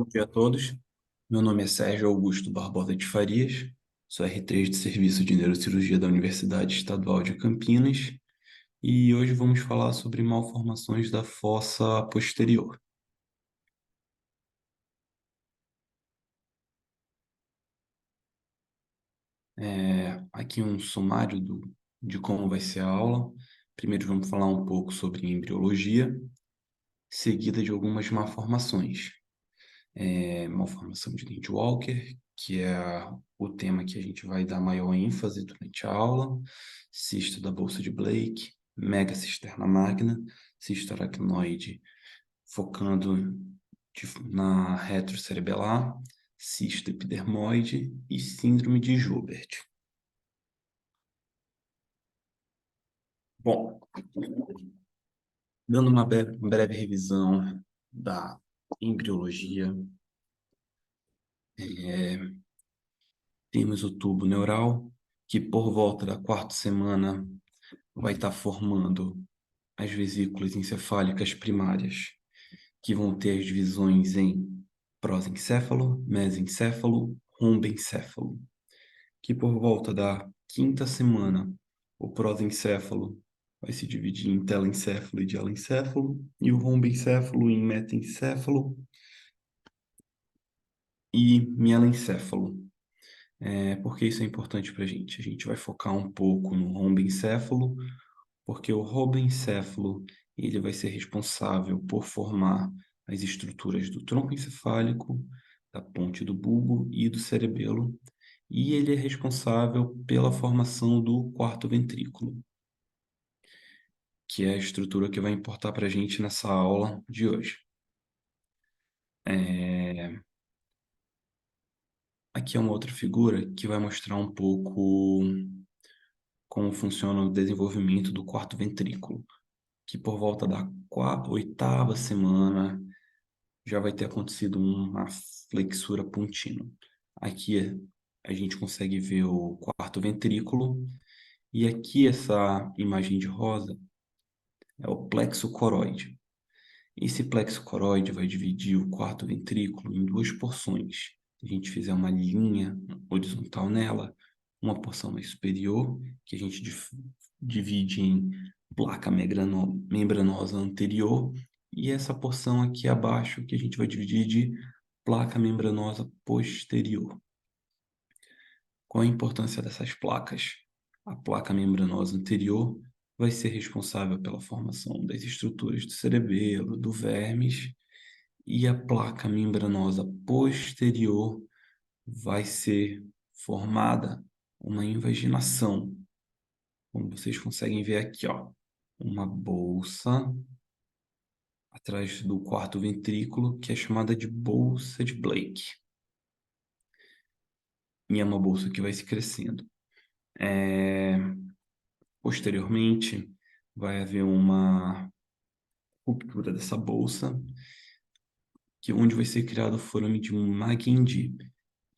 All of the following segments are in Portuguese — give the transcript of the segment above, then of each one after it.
Bom dia a todos. Meu nome é Sérgio Augusto Barbosa de Farias, sou R3 de Serviço de Neurocirurgia da Universidade Estadual de Campinas e hoje vamos falar sobre malformações da fossa posterior. Aqui um sumário de como vai ser a aula. Primeiro vamos falar um pouco sobre embriologia, seguida de algumas malformações. Malformação de Lynch-Walker, que é o tema que a gente vai dar maior ênfase durante a aula, cisto da bolsa de Blake, megacisterna magna, cisto aracnoide, focando na retrocerebelar, cisto epidermoide e síndrome de Joubert. Bom, dando uma breve revisão da embriologia, temos o tubo neural, que por volta da quarta semana vai estar formando as vesículas encefálicas primárias, que vão ter as divisões em prosencéfalo, mesencéfalo, rombencéfalo, que por volta da quinta semana, o prosencéfalo vai se dividir em telencéfalo e dialencéfalo, e o rombencéfalo em metencéfalo e mielencéfalo. Por que isso é importante para a gente? A gente vai focar um pouco no rombencéfalo, porque o robencéfalo ele vai ser responsável por formar as estruturas do tronco encefálico, da ponte do bulbo e do cerebelo, e ele é responsável pela formação do quarto ventrículo, que é a estrutura que vai importar para a gente nessa aula de hoje. Aqui é uma outra figura que vai mostrar um pouco como funciona o desenvolvimento do quarto ventrículo, que por volta da oitava semana já vai ter acontecido uma flexura contínua. Aqui a gente consegue ver o quarto ventrículo e aqui essa imagem de rosa é o plexo coroide. Esse plexo coroide vai dividir o quarto ventrículo em duas porções. Se a gente fizer uma linha horizontal nela, uma porção mais superior, que a gente divide em placa membranosa anterior, e essa porção aqui abaixo, que a gente vai dividir de placa membranosa posterior. Qual a importância dessas placas? A placa membranosa anterior vai ser responsável pela formação das estruturas do cerebelo, do vermes, e a placa membranosa posterior vai ser formada uma invaginação, como vocês conseguem ver aqui, ó, uma bolsa atrás do quarto ventrículo, que é chamada de bolsa de Blake. E é uma bolsa que vai se crescendo. Posteriormente, vai haver uma ruptura dessa bolsa, que onde vai ser criado o forame de Magendie.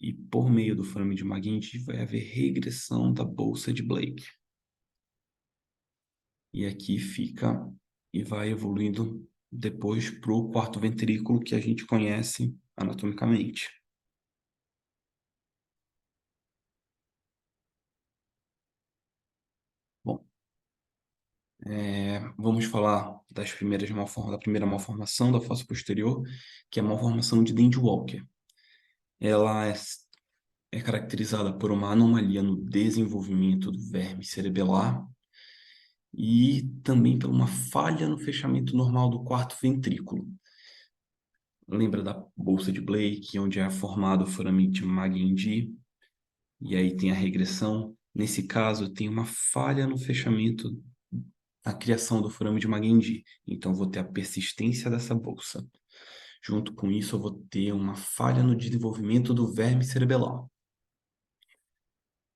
E por meio do forame de Magendie vai haver regressão da bolsa de Blake. E aqui fica e vai evoluindo depois para o quarto ventrículo que a gente conhece anatomicamente. Bom, vamos falar da primeira malformação da fossa posterior, que é a malformação de Dandy-Walker. Ela é caracterizada por uma anomalia no desenvolvimento do verme cerebelar e também por uma falha no fechamento normal do quarto ventrículo. Lembra da bolsa de Blake, onde é formado o forame de Magendie, e aí tem a regressão? Nesse caso, tem uma falha no fechamento, na criação do forame de Magendie. Então, eu vou ter a persistência dessa bolsa. Junto com isso, eu vou ter uma falha no desenvolvimento do verme cerebelar.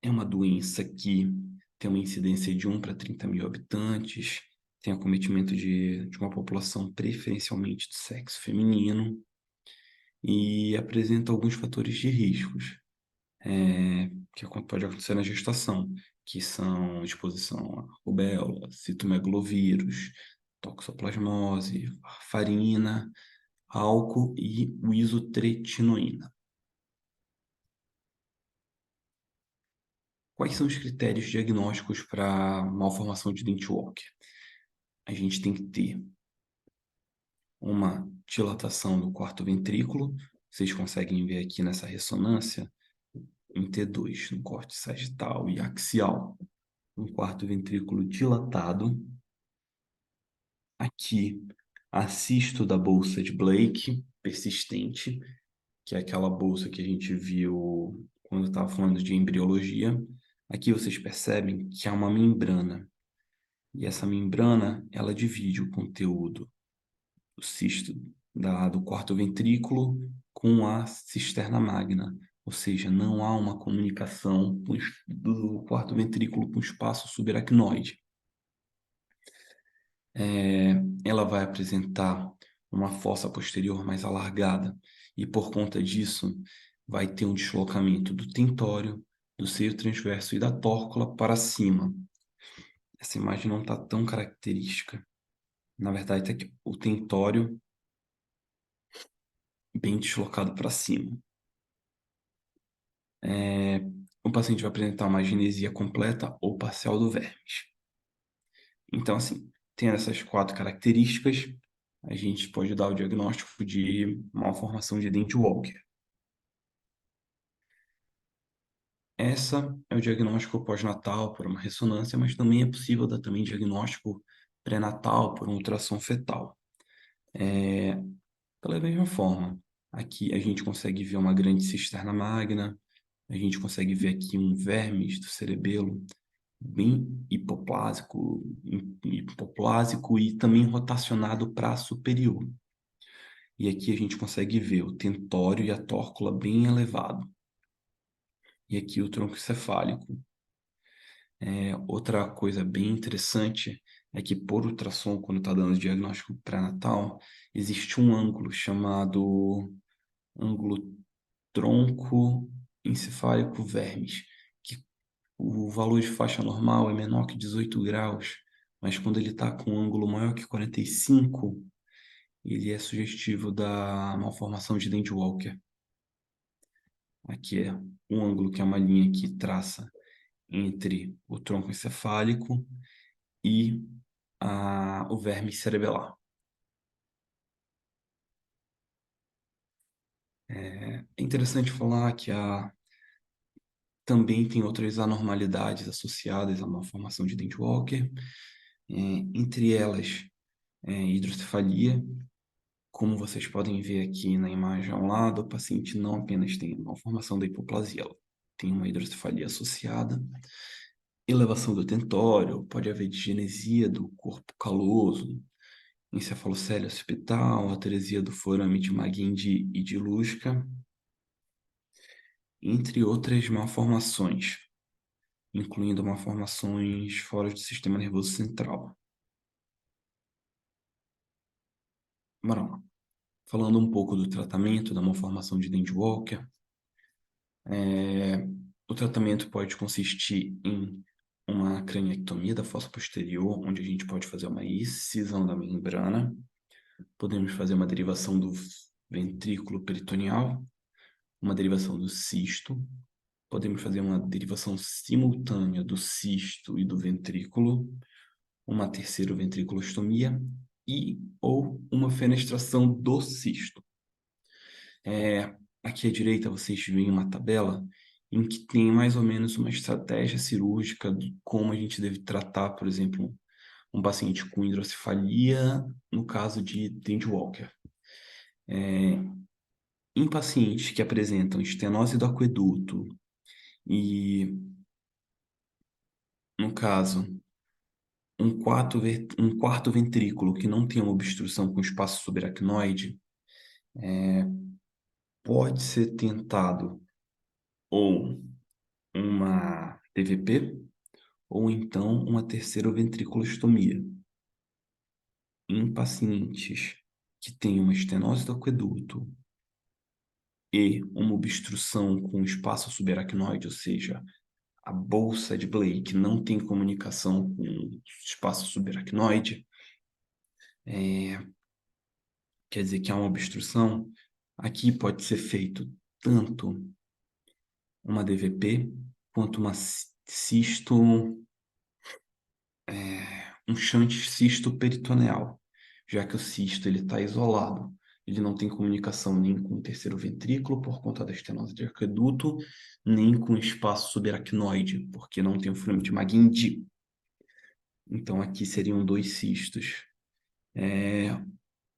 É uma doença que tem uma incidência de 1 para 30 mil habitantes, tem acometimento de uma população preferencialmente de sexo feminino e apresenta alguns fatores de riscos que pode acontecer na gestação, que são exposição a rubéola, citomegalovírus, toxoplasmose, farina, álcool e o isotretinoína. Quais são os critérios diagnósticos para malformação de dente Walker? A gente tem que ter uma dilatação do quarto ventrículo. Vocês conseguem ver aqui nessa ressonância em T2, no corte sagital e axial, um quarto ventrículo dilatado. Aqui, a cisto da bolsa de Blake, persistente, que é aquela bolsa que a gente viu quando estava falando de embriologia. Aqui vocês percebem que há uma membrana, e essa membrana, ela divide o conteúdo do cisto do quarto ventrículo com a cisterna magna, ou seja, não há uma comunicação do quarto ventrículo com o espaço subaracnoide. Ela vai apresentar uma fossa posterior mais alargada e, por conta disso, vai ter um deslocamento do tentório, do seio transverso e da tórcula para cima. Essa imagem não está tão característica. Na verdade, está aqui o tentório bem deslocado para cima. O paciente vai apresentar uma agenesia completa ou parcial do vermes. Então, assim, tendo essas 4 características, a gente pode dar o diagnóstico de malformação de dente Walker. Essa é o diagnóstico pós-natal por uma ressonância, mas também é possível dar também diagnóstico pré-natal por um ultrassom fetal. Pela mesma forma, aqui a gente consegue ver uma grande cisterna magna, a gente consegue ver aqui um vermes do cerebelo bem hipoplásico e também rotacionado para superior. E aqui a gente consegue ver o tentório e a tórcula bem elevado. E aqui o tronco cefálico. Outra coisa bem interessante é que por ultrassom, quando está dando diagnóstico pré-natal, existe um ângulo chamado ângulo tronco encefálico vermes, que o valor de faixa normal é menor que 18 graus, mas quando ele está com um ângulo maior que 45, ele é sugestivo da malformação de dente Walker. Aqui é um ângulo que é uma linha que traça entre o tronco encefálico e o verme cerebelar. É interessante falar que também tem outras anormalidades associadas à malformação de dente Walker, entre elas hidrocefalia. Como vocês podem ver aqui na imagem ao lado, o paciente não apenas tem a malformação da hipoplasia, ela tem uma hidrocefalia associada, elevação do tentório, pode haver digenesia do corpo caloso, encefalocele occipital, atresia do forame de Magendie e de Luschka, entre outras malformações, incluindo malformações fora do sistema nervoso central. Bora lá. Falando um pouco do tratamento da malformação de dente Walker, o tratamento pode consistir em uma craniectomia da fossa posterior, onde a gente pode fazer uma excisão da membrana. Podemos fazer uma derivação do ventrículo peritoneal, uma derivação do cisto. Podemos fazer uma derivação simultânea do cisto e do ventrículo, uma terceira ventriculostomia ou uma fenestração do cisto. Aqui à direita vocês veem uma tabela em que tem mais ou menos uma estratégia cirúrgica de como a gente deve tratar, por exemplo, um paciente com hidrocefalia no caso de dente Walker. Em pacientes que apresentam estenose do aqueduto e, no caso, um quarto ventrículo que não tem uma obstrução com espaço subaracnoide, pode ser tentado ou uma TVP ou então uma terceira ventriculostomia. Em pacientes que têm uma estenose do aqueduto e uma obstrução com espaço subaracnoide, ou seja, a bolsa de Blake não tem comunicação com o espaço subaracnoide, quer dizer que há uma obstrução, aqui pode ser feito tanto uma DVP quanto uma cisto, um shunt cisto peritoneal, já que o cisto ele está isolado. Ele não tem comunicação nem com o terceiro ventrículo por conta da estenose de aqueduto, nem com o espaço subaracnoide, porque não tem o filame de Maguindi. Então aqui seriam dois cistos.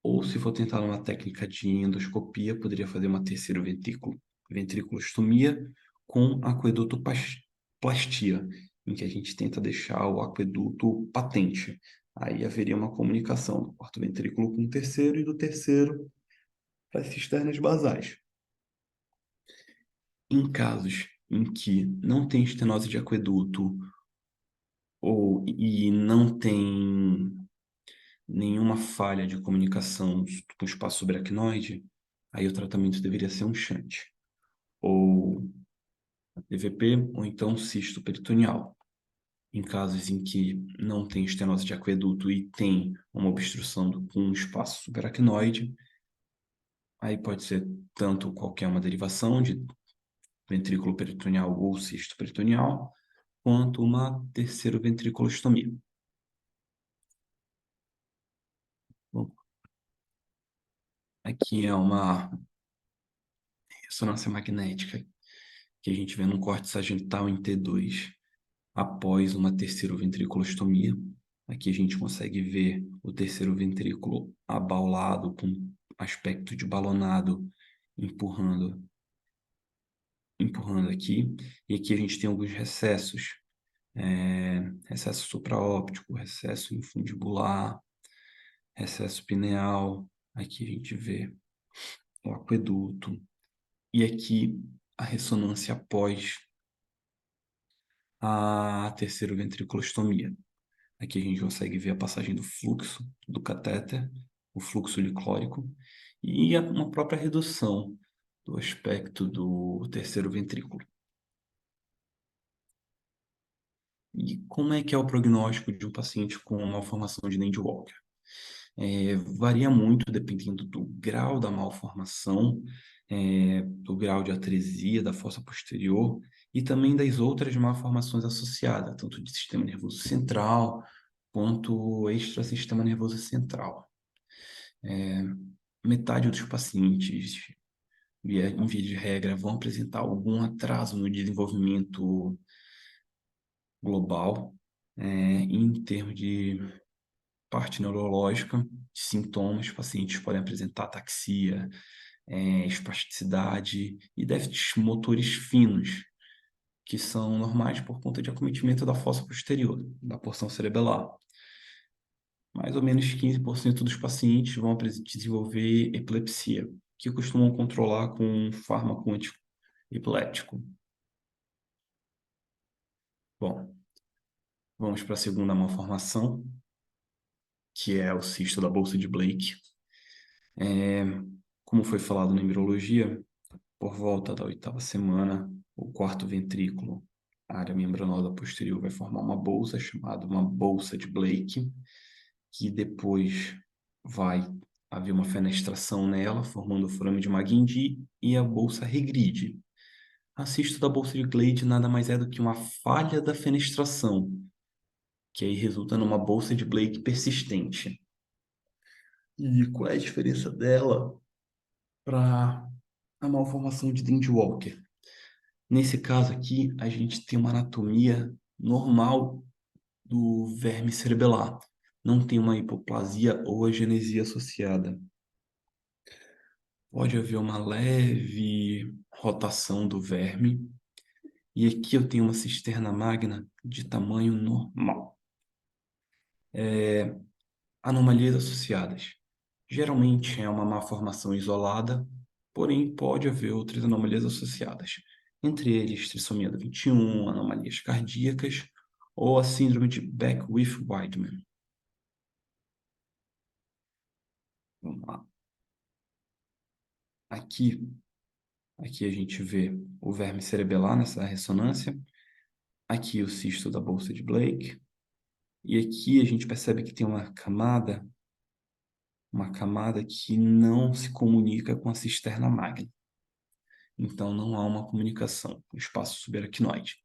Ou se for tentar uma técnica de endoscopia, poderia fazer uma terceiro ventrículostomia com aquedutoplastia, em que a gente tenta deixar o aqueduto patente. Aí haveria uma comunicação do quarto ventrículo com o terceiro e do terceiro para as cisternas basais. Em casos em que não tem estenose de aqueduto e não tem nenhuma falha de comunicação com o espaço subaracnoide, aí o tratamento deveria ser um shunt, ou DVP, ou então cisto peritoneal. Em casos em que não tem estenose de aqueduto e tem uma obstrução com o espaço subaracnoide, aí pode ser tanto qualquer uma derivação de ventrículo peritoneal ou cisto peritoneal, quanto uma terceira ventriculostomia. Bom, aqui é uma ressonância magnética que a gente vê no corte sagital em T2 após uma terceira ventriculostomia. Aqui a gente consegue ver o terceiro ventrículo abaulado com aspecto de balonado empurrando aqui. E aqui a gente tem alguns recessos. Recesso supraóptico, recesso infundibular, recesso pineal. Aqui a gente vê o aqueduto. E aqui a ressonância após a terceira ventriculostomia. Aqui a gente consegue ver a passagem do fluxo do catéter, o fluxo licórico e uma própria redução do aspecto do terceiro ventrículo. E como é que é o prognóstico de um paciente com malformação de Nendi-Walker? Varia muito dependendo do grau da malformação, do grau de atresia da fossa posterior e também das outras malformações associadas, tanto de sistema nervoso central quanto extrasistema nervoso central. Metade dos pacientes, em via de regra, vão apresentar algum atraso no desenvolvimento global, em termos de parte neurológica, de sintomas, pacientes podem apresentar ataxia, espasticidade e déficits motores finos, que são normais por conta de acometimento da fossa posterior, da porção cerebelar. Mais ou menos 15% dos pacientes vão desenvolver epilepsia, que costumam controlar com um fármaco antiepilético. Bom, vamos para a segunda malformação, que é o cisto da bolsa de Blake. Como foi falado na embriologia, por volta da 8ª semana, o quarto ventrículo, a área membranosa posterior, vai formar uma bolsa chamada uma bolsa de Blake, que depois vai haver uma fenestração nela, formando o forame de Maguindi, e a bolsa regride. A cisto da bolsa de Glade nada mais é do que uma falha da fenestração, que aí resulta numa bolsa de Blake persistente. E qual é a diferença dela para a malformação de Dandy-Walker? Nesse caso aqui, a gente tem uma anatomia normal do verme cerebelar. Não tem uma hipoplasia ou agenesia associada. Pode haver uma leve rotação do verme. E aqui eu tenho uma cisterna magna de tamanho normal. Anomalias associadas. Geralmente é uma malformação isolada, porém pode haver outras anomalias associadas. Entre eles, trissomia da 21, anomalias cardíacas ou a síndrome de Beckwith-Wiedemann. Vamos lá. Aqui a gente vê o verme cerebelar nessa ressonância. Aqui o cisto da bolsa de Blake. E aqui a gente percebe que tem uma camada uma camada que não se comunica com a cisterna magna. Então, não há uma comunicação com o espaço subaracnoide.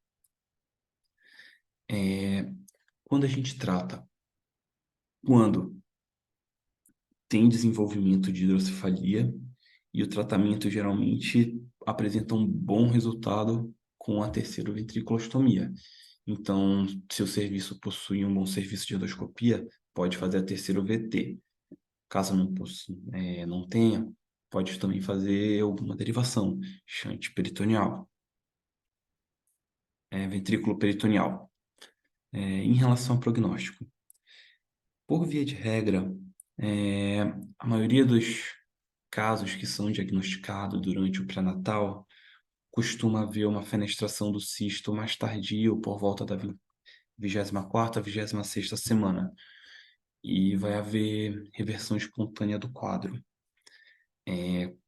Quando a gente trata, quando tem desenvolvimento de hidrocefalia, e o tratamento geralmente apresenta um bom resultado com a terceira ventriculostomia. Então, se o serviço possui um bom serviço de endoscopia, pode fazer a terceira VT. Caso não tenha, pode também fazer alguma derivação, shunt peritoneal, ventrículo peritoneal. Em relação ao prognóstico, por via de regra, é, a maioria dos casos que são diagnosticados durante o pré-natal costuma haver uma fenestração do cisto mais tardio, por volta da 24ª, 26ª semana, e vai haver reversão espontânea do quadro.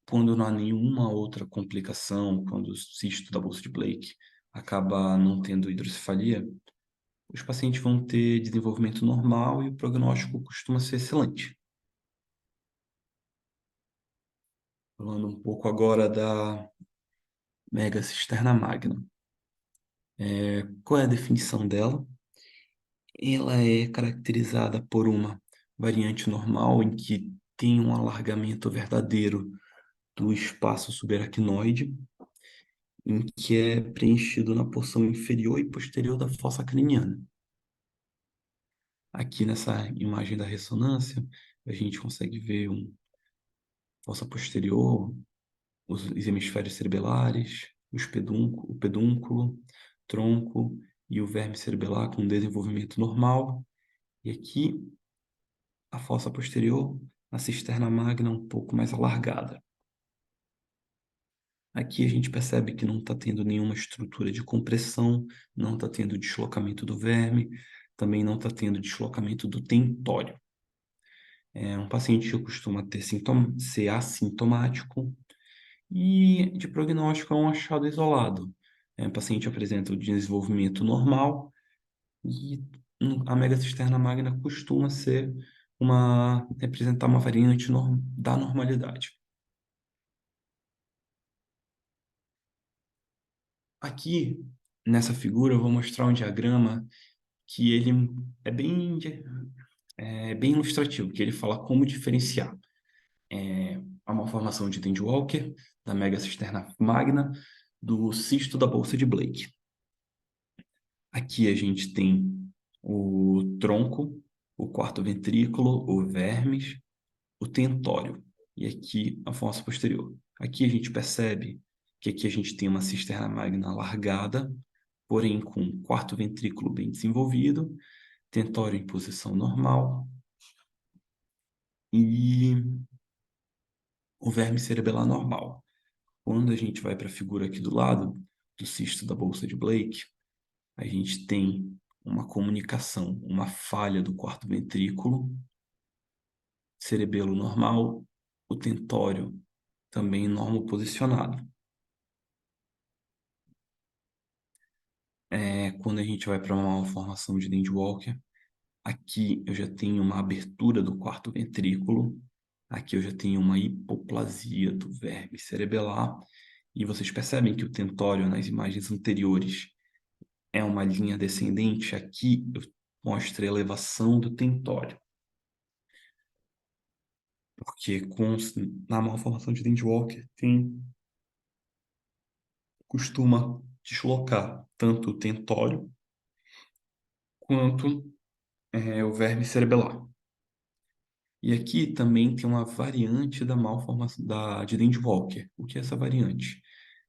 Quando não há nenhuma outra complicação, quando o cisto da bolsa de Blake acaba não tendo hidrocefalia, os pacientes vão ter desenvolvimento normal e o prognóstico costuma ser excelente. Falando um pouco agora da megacisterna magna. Qual é a definição dela? Ela é caracterizada por uma variante normal em que tem um alargamento verdadeiro do espaço subaracnoide, em que é preenchido na porção inferior e posterior da fossa craniana. Aqui nessa imagem da ressonância, a gente consegue ver uma fossa posterior, os hemisférios cerebelares, o pedúnculo, tronco e o verme cerebelar com desenvolvimento normal. E aqui a fossa posterior, a cisterna magna um pouco mais alargada. Aqui a gente percebe que não está tendo nenhuma estrutura de compressão, não está tendo deslocamento do verme, também não está tendo deslocamento do tentório. Um paciente que costuma ser assintomático e de prognóstico é um achado isolado. O paciente apresenta o desenvolvimento normal e a megacisterna magna costuma representar uma variante da normalidade. Aqui, nessa figura, eu vou mostrar um diagrama que ele é bem ilustrativo, que ele fala como diferenciar a malformação de Dandy Walker, da megacisterna magna, do cisto da bolsa de Blake. Aqui a gente tem o tronco, o quarto ventrículo, o vermes, o tentório e aqui a fossa posterior. Aqui a gente percebe que aqui a gente tem uma cisterna magna alargada, porém com um quarto ventrículo bem desenvolvido, tentório em posição normal e o verme cerebelar normal. Quando a gente vai para a figura aqui do lado, do cisto da bolsa de Blake, a gente tem uma comunicação, uma falha do quarto ventrículo, cerebelo normal, o tentório também normal posicionado. Quando a gente vai para uma malformação de Dandy Walker, aqui eu já tenho uma abertura do quarto ventrículo, aqui eu já tenho uma hipoplasia do verme cerebelar, e vocês percebem que o tentório nas imagens anteriores é uma linha descendente, aqui eu mostro a elevação do tentório. Porque na malformação de Dandy Walker costuma deslocar tanto o tentório quanto o verme cerebelar. E aqui também tem uma variante da malformação de Dandy Walker. O que é essa variante?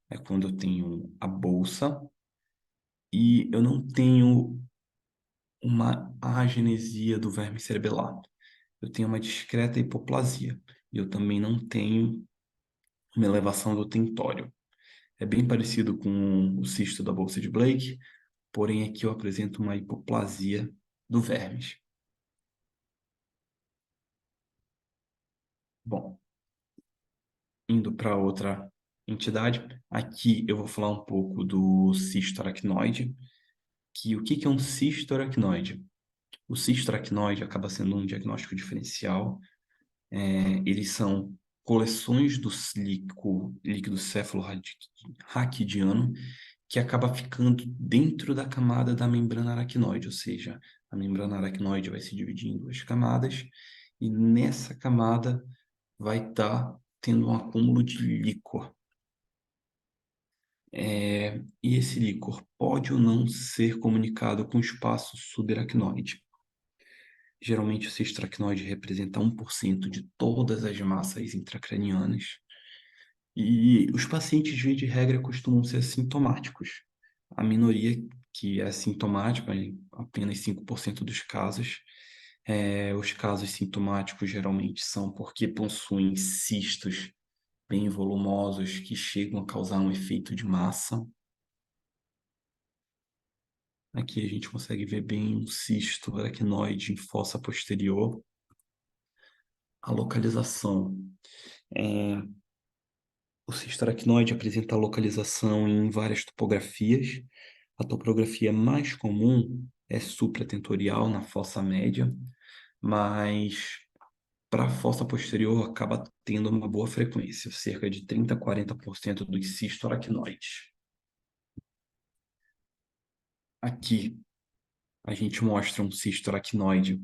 É quando eu tenho a bolsa e eu não tenho uma agenesia do verme cerebelar. Eu tenho uma discreta hipoplasia. E eu também não tenho uma elevação do tentório. É bem parecido com o cisto da bolsa de Blake, porém aqui eu apresento uma hipoplasia do vermes. Bom, indo para outra entidade, aqui eu vou falar um pouco do cisto aracnoide, que o que é um cisto aracnoide? O cisto aracnoide acaba sendo um diagnóstico diferencial, Eles são coleções do líquido cefalorraquidiano que acaba ficando dentro da camada da membrana aracnoide, ou seja, a membrana aracnoide vai se dividir em duas camadas e nessa camada vai estar tendo um acúmulo de líquor. E esse líquor pode ou não ser comunicado com o espaço subaracnoide. Geralmente, o cisto aracnoide representa 1% de todas as massas intracranianas. E os pacientes, via de regra, costumam ser assintomáticos. A minoria que é assintomática, em apenas 5% dos casos. Os casos sintomáticos geralmente são porque possuem cistos bem volumosos que chegam a causar um efeito de massa. Aqui a gente consegue ver bem um cisto aracnoide em fossa posterior. A localização. O cisto aracnoide apresenta localização em várias topografias. A topografia mais comum é supratentorial, na fossa média, mas para a fossa posterior acaba tendo uma boa frequência, cerca de 30 a 40% dos cistoaracnoides. Aqui a gente mostra um cistoaracnoide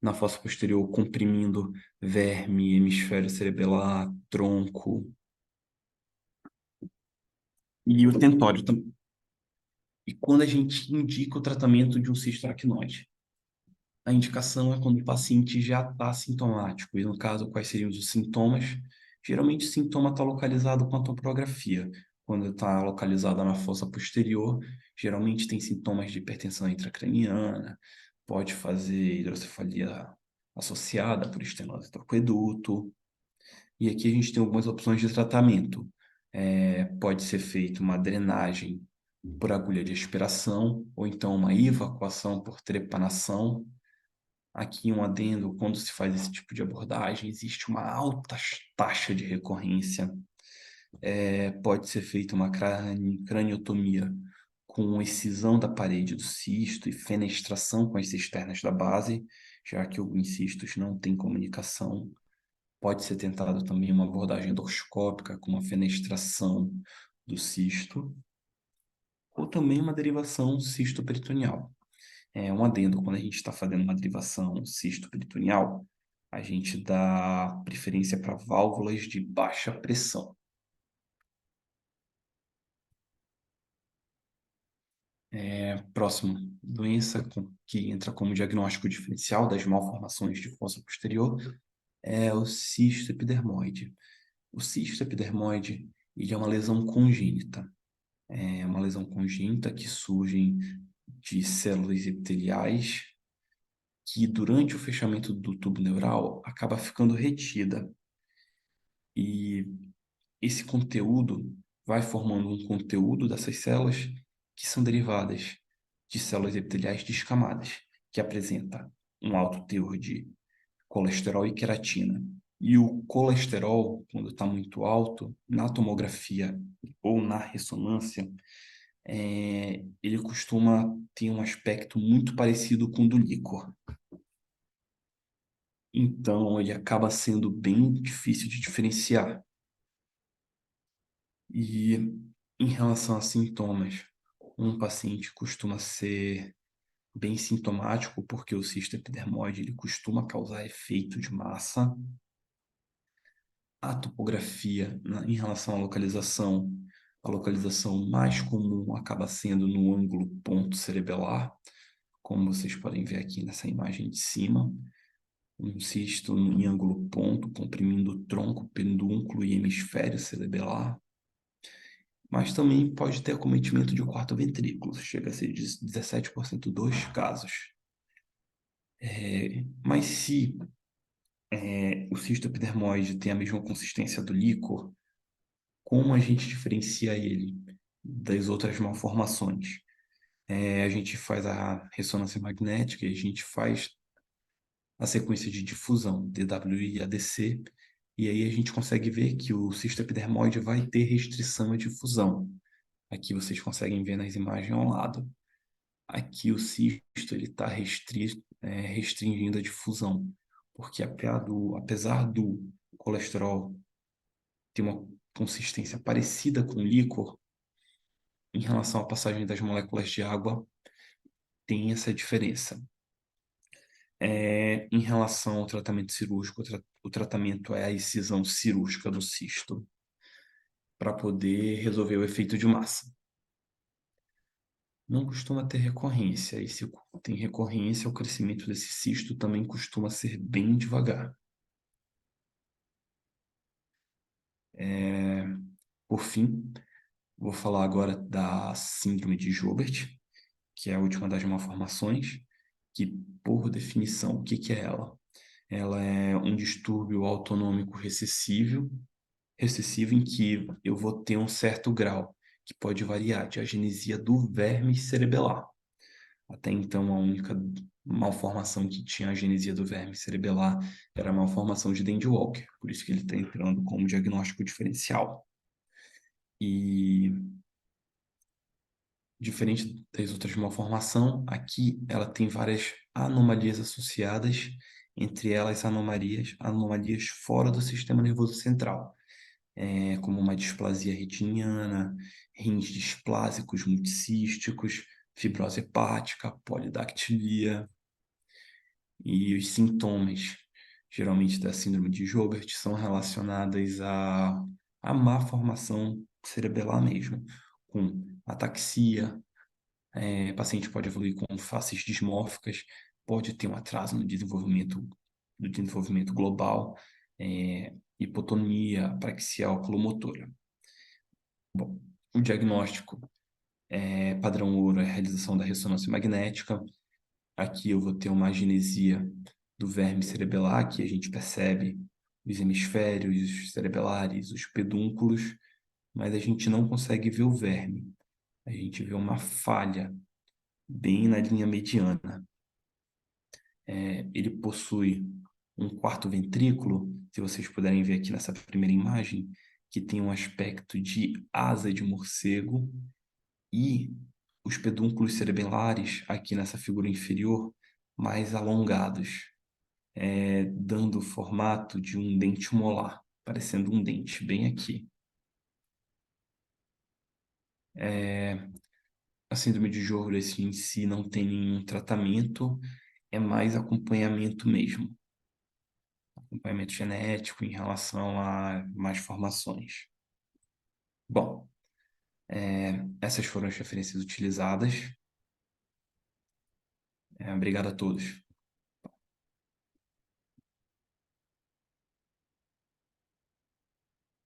na fossa posterior comprimindo verme, hemisfério cerebelar, tronco e o tentório também. E quando a gente indica o tratamento de um cisto aracnoide, a indicação é quando o paciente já está sintomático. E no caso, quais seriam os sintomas? Geralmente, o sintoma está localizado com a topografia. Quando está localizada na fossa posterior, geralmente tem sintomas de hipertensão intracraniana, pode fazer hidrocefalia associada por estenose do aqueduto. E aqui a gente tem algumas opções de tratamento. Pode ser feita uma drenagem por agulha de aspiração, ou então uma evacuação por trepanação. Aqui um adendo, quando se faz esse tipo de abordagem, existe uma alta taxa de recorrência. Pode ser feita uma craniotomia com excisão da parede do cisto e fenestração com as cisternas da base, já que alguns cistos não têm comunicação. Pode ser tentado também uma abordagem endoscópica com uma fenestração do cisto, ou também uma derivação cisto-peritoneal. Um adendo, quando a gente está fazendo uma derivação cisto-peritoneal, a gente dá preferência para válvulas de baixa pressão. Próximo, doença que entra como diagnóstico diferencial das malformações de fossa posterior é o cisto epidermoide. O cisto epidermoide ele é uma lesão congênita. É uma lesão congênita que surge de células epiteliais que, durante o fechamento do tubo neural, acaba ficando retida. E esse conteúdo vai formando um conteúdo dessas células que são derivadas de células epiteliais descamadas, que apresenta um alto teor de colesterol e queratina. E o colesterol, quando está muito alto, na tomografia ou na ressonância, ele costuma ter um aspecto muito parecido com o do líquor. Então, ele acaba sendo bem difícil de diferenciar. E em relação a sintomas, um paciente costuma ser bem sintomático porque o cisto epidermoide ele costuma causar efeito de massa. A topografia, em relação à localização, a localização mais comum acaba sendo no ângulo ponto cerebelar, como vocês podem ver aqui nessa imagem de cima. Um cisto em ângulo ponto, comprimindo o tronco, pedúnculo e hemisfério cerebelar. Mas também pode ter acometimento de quarto ventrículo, chega a ser de 17% dos casos. Mas se o cisto epidermoide tem a mesma consistência do líquor, como a gente diferencia ele das outras malformações? A gente faz a ressonância magnética e a gente faz a sequência de difusão, DWI e ADC, e aí a gente consegue ver que o cisto epidermoide vai ter restrição à difusão. Aqui vocês conseguem ver nas imagens ao lado. Aqui o cisto está restringindo a difusão. porque apesar do colesterol ter uma consistência parecida com o líquor, em relação à passagem das moléculas de água, tem essa diferença. Em relação ao tratamento cirúrgico, o tratamento é a excisão cirúrgica do cisto para poder resolver o efeito de massa. Não costuma ter recorrência, e se tem recorrência, o crescimento desse cisto também costuma ser bem devagar. Por fim, vou falar agora da síndrome de Joubert, que é a última das malformações, que, por definição, o que que é ela? Ela é um distúrbio autonômico recessivo em que eu vou ter um certo grau, que pode variar de agenesia do verme cerebelar. Até então, a única malformação que tinha agenesia do verme cerebelar era a malformação de Dandy Walker, por isso que ele está entrando como diagnóstico diferencial. E diferente das outras malformações, aqui ela tem várias anomalias associadas, entre elas anomalias fora do sistema nervoso central, como uma displasia retiniana, rins displásicos multicísticos, fibrose hepática, polidactilia. E os sintomas, geralmente da síndrome de Joubert, são relacionados à má formação cerebelar mesmo, com ataxia, o paciente pode evoluir com faces dismórficas, pode ter um atraso no desenvolvimento global, hipotonia, apraxia oculomotora. Bom, o diagnóstico padrão ouro é a realização da ressonância magnética. Aqui eu vou ter uma agenesia do verme cerebelar, que a gente percebe os hemisférios cerebelares, os pedúnculos, mas a gente não consegue ver o verme. A gente vê uma falha bem na linha mediana. Ele possui um quarto ventrículo, se vocês puderem ver aqui nessa primeira imagem, que tem um aspecto de asa de morcego, e os pedúnculos cerebelares, aqui nessa figura inferior, mais alongados, dando o formato de um dente molar, parecendo um dente bem aqui. A síndrome de Joubert em si não tem nenhum tratamento, é mais acompanhamento mesmo. Acompanhamento genético em relação a mais formações. Bom, essas foram as referências utilizadas. Obrigado a todos.